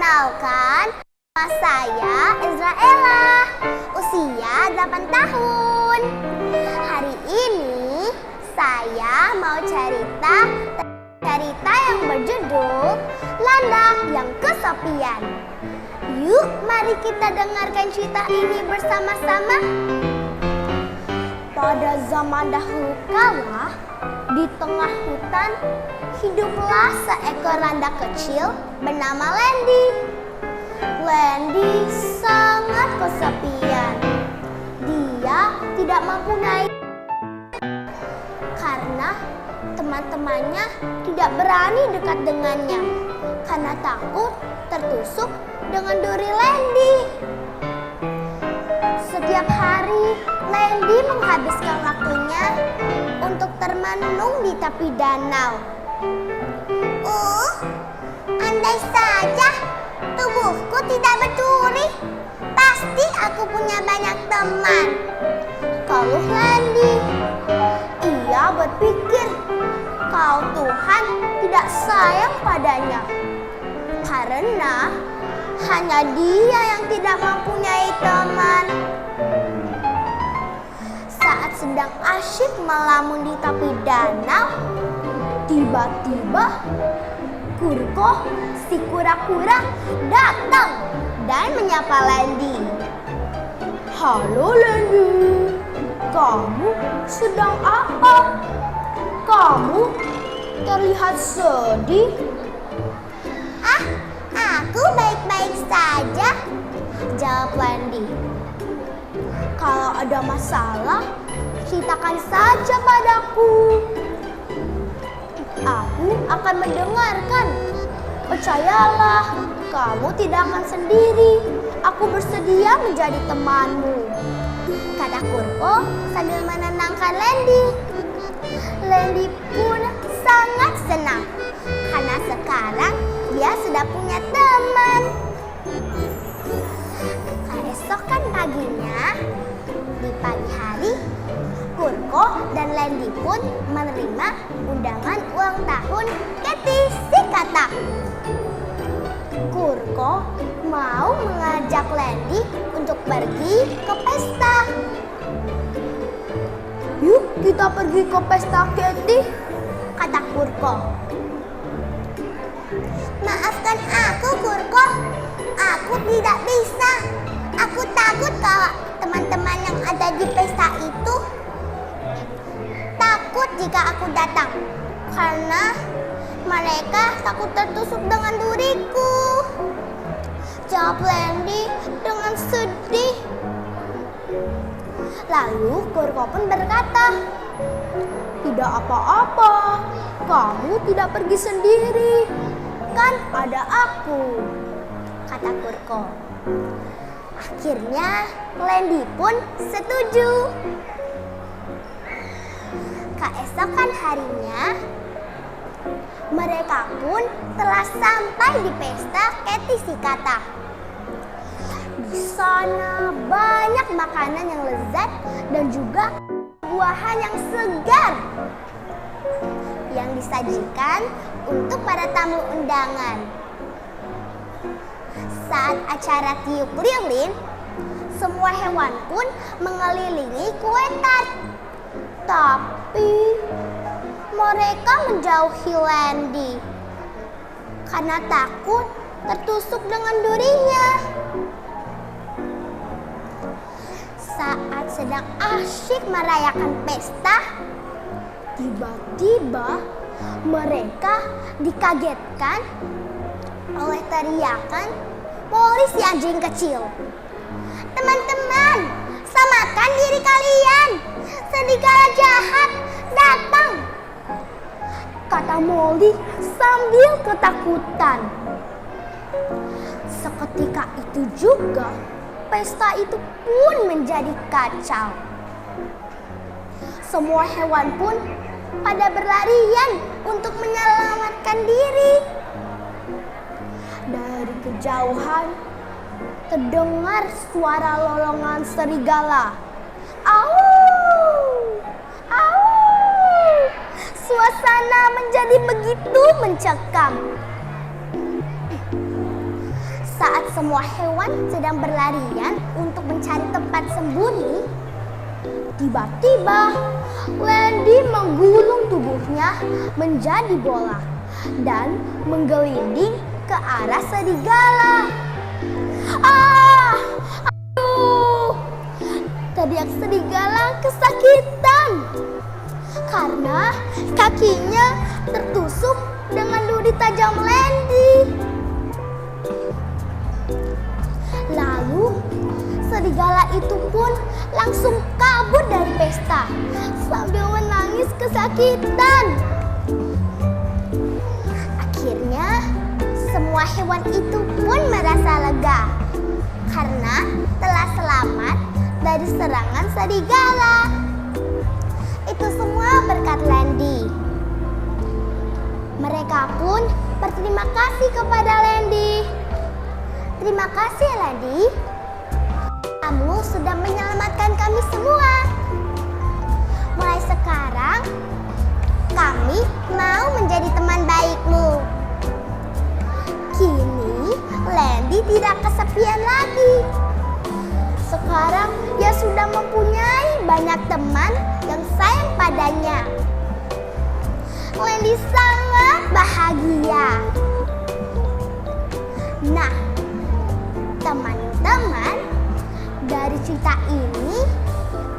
Perkenalkan, nama saya Israela, usia 8 tahun. Hari ini saya mau cerita yang berjudul Landak yang Kesepian. Yuk, mari kita dengarkan cerita ini bersama-sama. Pada zaman dahulu kala, di tengah hutan, hiduplah seekor landak kecil bernama Lendi. Lendi sangat kesepian. Dia tidak mempunyai karena teman-temannya tidak berani dekat dengannya karena takut tertusuk dengan duri Lendi. Setiap hari Lendi menghabiskan waktunya untuk termenung di tepi danau. Andai saja tubuhku tidak berduri, pasti aku punya banyak teman, keluh Lendi. Ia berpikir kalau Tuhan tidak sayang padanya karena hanya dia yang tidak mempunyai teman. Saat sedang asyik melamun di tepi danau, tiba-tiba Kurko, si kura-kura, datang dan menyapa Lendi. Halo Lendi, kamu sedang apa? Kamu terlihat sedih. Aku baik-baik saja, jawab Lendi. Kalau ada masalah, ceritakan saja padaku. Aku akan mendengarkan. Percayalah, kamu tidak akan sendiri. Aku bersedia menjadi temanmu, kata Kurko sambil menenangkan Lendi. Lendi pun sangat senang karena sekarang dia sudah punya teman. Keesokan paginya, di pagi hari, Kurko dan Lendi pun menerima undangan ulang tahun Katy si katak. Kurko mau mengajak Lendi untuk pergi ke pesta. Yuk kita pergi ke pesta Katy, kata Kurko. Maafkan aku, Kurko. Aku tidak bisa. Aku takut kalau teman-teman yang ada di pesta itu takut jika aku datang karena mereka takut tertusuk dengan duriku, jawab Lendi dengan sedih. Lalu Kurko pun berkata, tidak apa-apa, kamu tidak pergi sendiri, kan ada aku, kata Kurko. Akhirnya Lendi pun setuju. Keesokan harinya, mereka pun telah sampai di pesta Katy si katak. Di sana banyak makanan yang lezat dan juga buahan yang segar yang disajikan untuk para tamu undangan. Saat acara tiup lilin, semua hewan pun mengelilingi kue tart. Tapi mereka menjauhi Lendi karena takut tertusuk dengan durinya. Saat sedang asyik merayakan pesta, tiba-tiba mereka dikagetkan oleh teriakan polisi anjing kecil. Teman-teman, selamatkan diri kalian! Serigala jahat datang, kata Molly sambil ketakutan. Seketika itu juga pesta itu pun menjadi kacau. Semua hewan pun pada berlarian untuk menyelamatkan diri. Dari kejauhan terdengar suara lolongan serigala. Au! Au! Suasana menjadi begitu mencekam. Saat semua hewan sedang berlarian untuk mencari tempat sembunyi, tiba-tiba Landy menggulung tubuhnya menjadi bola dan menggelinding ke arah serigala. Ah! Aduh! Teriak serigala kesakitan karena kakinya tertusuk dengan duri tajam Landy. Lalu serigala itu pun langsung kabur dari pesta sambil menangis kesakitan. Akhirnya semua hewan itu pun merasa lega karena telah selamat dari serangan serigala. Itu semua berkat Landy. Mereka pun berterima kasih kepada Landy. Terima kasih Landy. Kamu sudah menyelamatkan kami semua. Mulai sekarang, kami mau menjadi teman baikmu. Kini, Landy tidak kesepian lagi. Sekarang, ia sudah mempunyai banyak teman yang sayang padanya. Landy sangat bahagia. Nah, teman-teman, dari cerita ini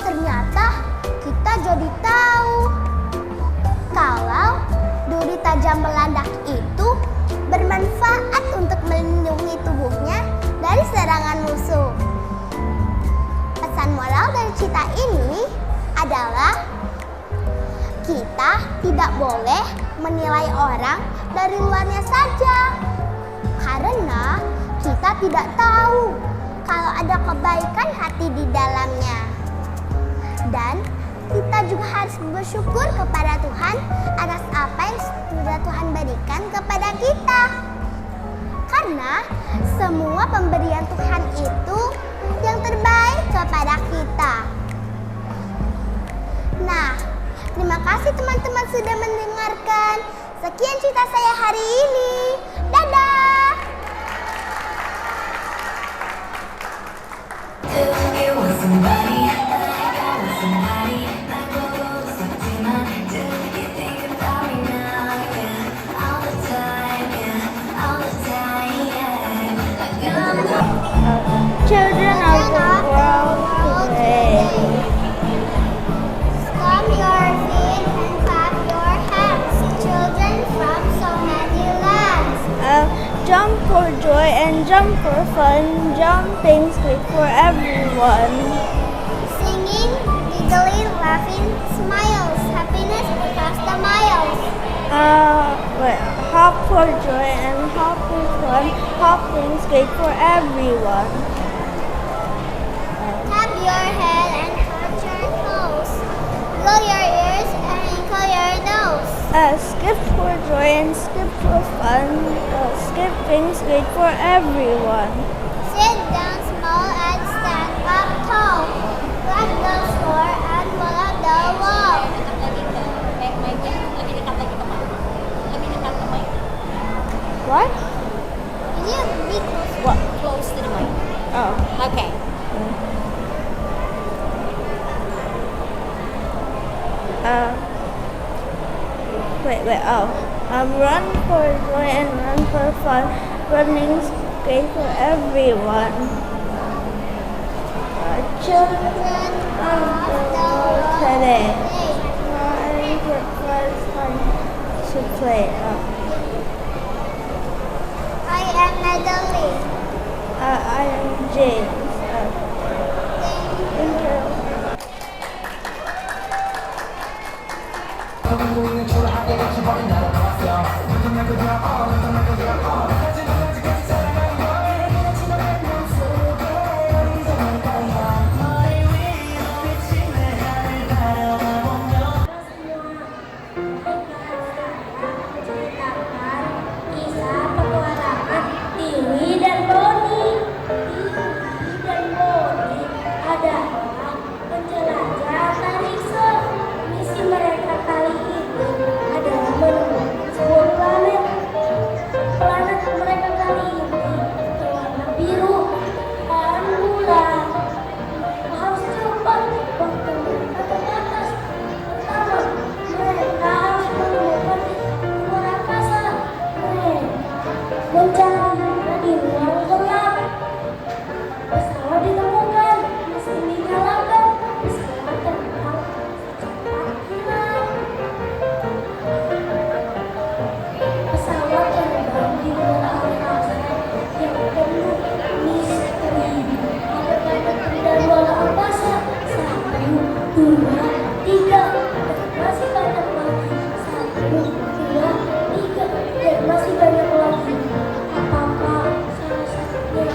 ternyata kita jadi tahu kalau duri tajam meladak itu bermanfaat untuk melindungi tubuhnya dari serangan musuh. Pesan moral dari cerita ini adalah kita tidak boleh menilai orang dari luarnya saja, karena kita tidak tahu kalau ada kebaikan hati di dalamnya. Dan kita juga harus bersyukur kepada Tuhan atas apa yang sudah Tuhan berikan kepada kita. Karena semua pemberian Tuhan itu yang terbaik kepada kita. Nah, terima kasih teman-teman sudah mendengarkan. Sekian cerita saya hari ini. Dadah! Children of the world today. Stomp your feet and clap your hands, children from so many lands. Jump for joy and jump for fun. Jumping's great for everyone. Singing, giggling, laughing, smiles, happiness across the miles. Hop for joy and hop for fun. Hopping's great for everyone. Tap your head and touch your toes. Blow your ears and wrinkle your nose. Skip for joy and skip for fun. Skipping's great for everyone. Sit down small and stand up tall. Clap the floor and roll up the wall. What? Can you be close? What? Close to the mic. Oh. Okay. Run for joy and run for fun. Running's great for everyone. Children of the world today. Trying for first time to play. I am Madeline. I am James. Thank you. Kisah petualangan Tiwi dan Doni. mencari di ruang gelap. Pesawat ditemukan, mesin dinyalakan, pesawat terbang secepat kilat. Pesawat terbang di luar angkasa yang penuh misteri. Ada banyak benda luar angkasa. 1, 2, 3, dan masih banyak lagi. 1, 2, 3, dan masih banyak lagi. Apakah salah satunya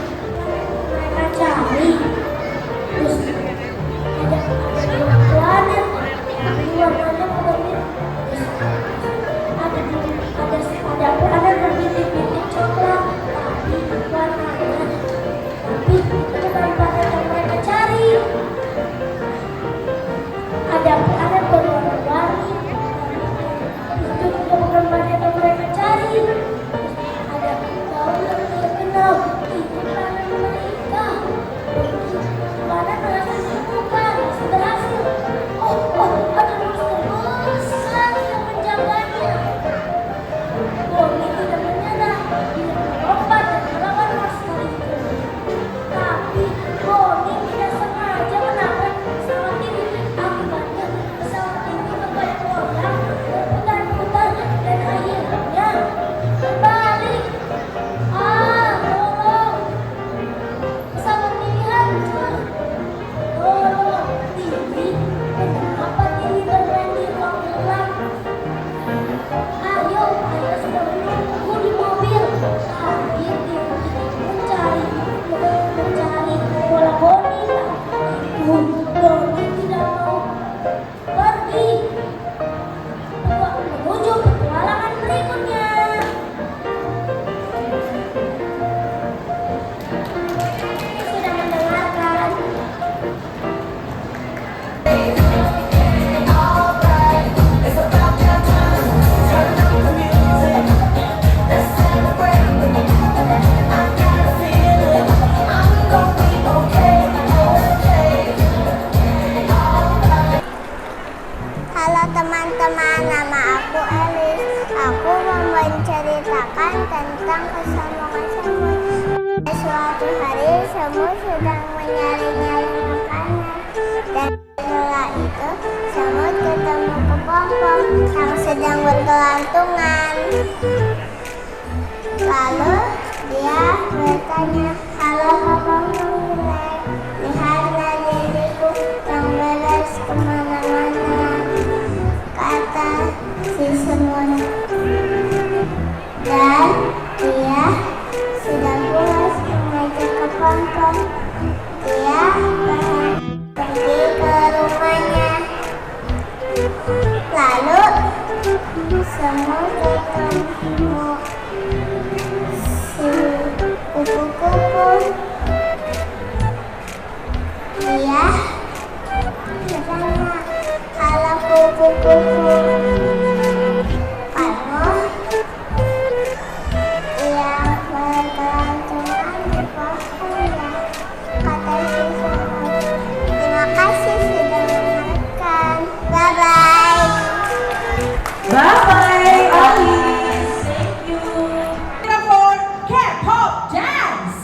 mereka cari? Terus ada dua planet yang warnanya berbeda. Ada planet berbintik-bintik coklat, tapi warnanya. Tapi itu bukan planet yang mereka cari. Ada planet berwarna-warni, itu juga bukan planet yang mereka cari. Ada bau yang terkenal, itu planet mereka. Planet berhasil ditemukan, berhasil. Ada monster besar yang menjaganya. Bonnie tidak menyerah, dia melompat dan melawan monster itu. Tapi Bonnie tidak sengaja menabrak pesawat ini. Akibatnya pesawat ini bergoyang-goyang, berputar-putar, dan akhirnya terbalik. Tolong! Pesawat ini hancur. Tolong, Tini. Kenapa Tini bermain di ruang gelap? Ayo sudah menunggu di mobil. Tadi mencari bola Bonnie. Itu Bonnie tidak mau pergi. Menuju petualangan berikutnya. Sudah mendengarkan? Halo teman-teman, nama aku Elis. Aku mau menceritakan tentang kesambungan semut. Suatu hari semut sedang mencari-nyari makanan, dan setelah itu semut ketemu kepompong yang sedang bergelantungan. Lalu dia bertanya, "Halo kepompong jelek, lihatlah diriku yang beres kemana-mana," kata si semut. Dan dia sudah puas mengajak kepompong. Dia pergi ke rumahnya. Lalu semut ketemu si kupu-kupu. Dia bertanya, "Halo kupu-kupu, kamu yang bergelantungan di pohon ya?" Kata si semut. "Terima kasih sudah mendengarkan. Bye-bye." Bye-bye, Alice. Thank you. For K-pop dance.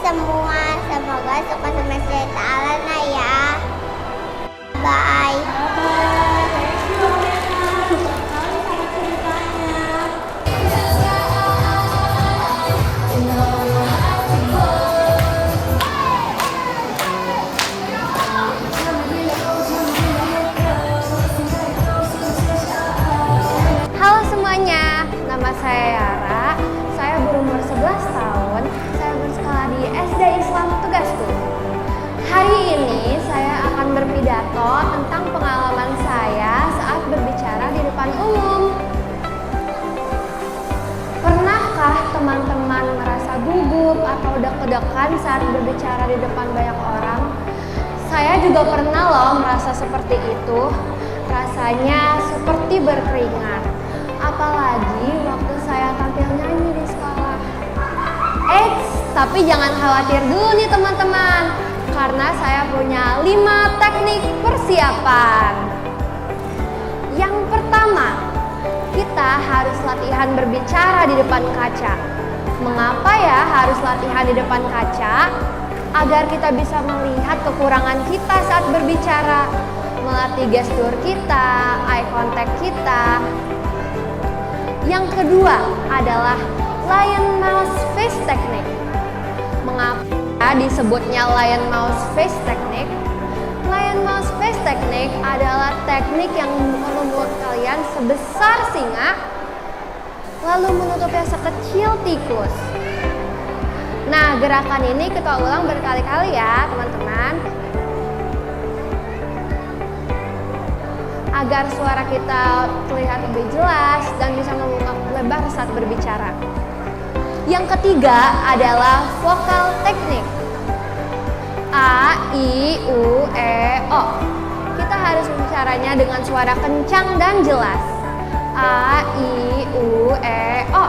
semua. Semoga suka sama cerita Alana ya. Bye. Halo semuanya, nama saya Yara. Saya berumur 11 tahun. Saya bersekolah di SD Islam Tugasku. Hari ini saya akan berpidato tentang pengalaman saya saat berbicara di depan umum. Pernahkah teman-teman merasa gugup atau deg-degan saat berbicara di depan banyak orang? Saya juga pernah loh merasa seperti itu. Rasanya seperti berkeringat. Apalagi waktu saya tampil nyanyi di sekolah. Tapi jangan khawatir dulu nih teman-teman, karena saya punya 5 teknik persiapan. Yang pertama, kita harus latihan berbicara di depan kaca. Mengapa ya harus latihan di depan kaca? Agar kita bisa melihat kekurangan kita saat berbicara, melatih gestur kita, eye contact kita. Yang kedua adalah lion mouse face technique. Mengapa disebutnya lion mouse face technique? Lion mouse face technique adalah teknik yang membuka mulut kalian sebesar singa, lalu menutupnya sekecil tikus. Nah, gerakan ini kita ulang berkali-kali ya teman-teman, agar suara kita terlihat lebih jelas dan bisa membuka lebar saat berbicara. Yang ketiga adalah vokal teknik. A, I, U, E, O. Kita harus berbicaranya dengan suara kencang dan jelas. A, I, U, E, O.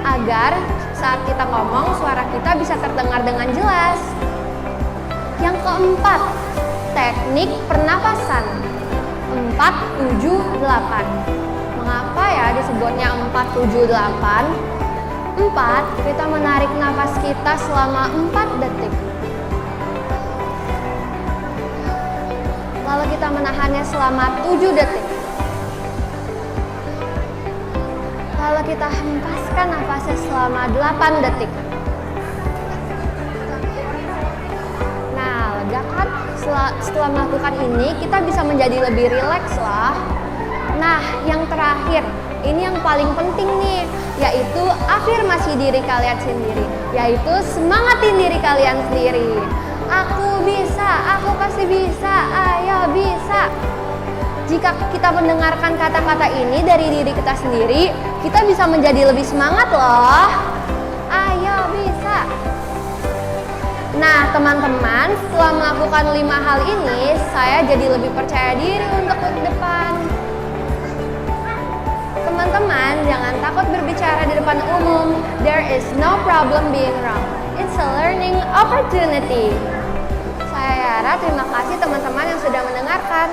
Agar saat kita ngomong suara kita bisa terdengar dengan jelas. Yang keempat, teknik pernapasan. 4, 7, 8. Mengapa ya disebutnya 4, 7, 8? 4, kita menarik nafas kita selama 4 detik. Lalu kita menahannya selama 7 detik. Lalu kita hempaskan nafasnya selama 8 detik. Nah, lega kan? Setelah melakukan ini, kita bisa menjadi lebih rileks lah. Nah, yang terakhir, ini yang paling penting nih, yaitu afirmasi diri kalian sendiri, yaitu semangatin diri kalian sendiri. Aku bisa, aku pasti bisa, ayo bisa. Jika kita mendengarkan kata-kata ini dari diri kita sendiri, kita bisa menjadi lebih semangat loh. Ayo bisa. Nah teman-teman, setelah melakukan 5 hal ini, saya jadi lebih percaya diri untuk ke depan. Teman-teman, jangan takut berbicara di depan umum. There is no problem being wrong. It's a learning opportunity. Saya Yara, terima kasih teman-teman yang sudah mendengarkan.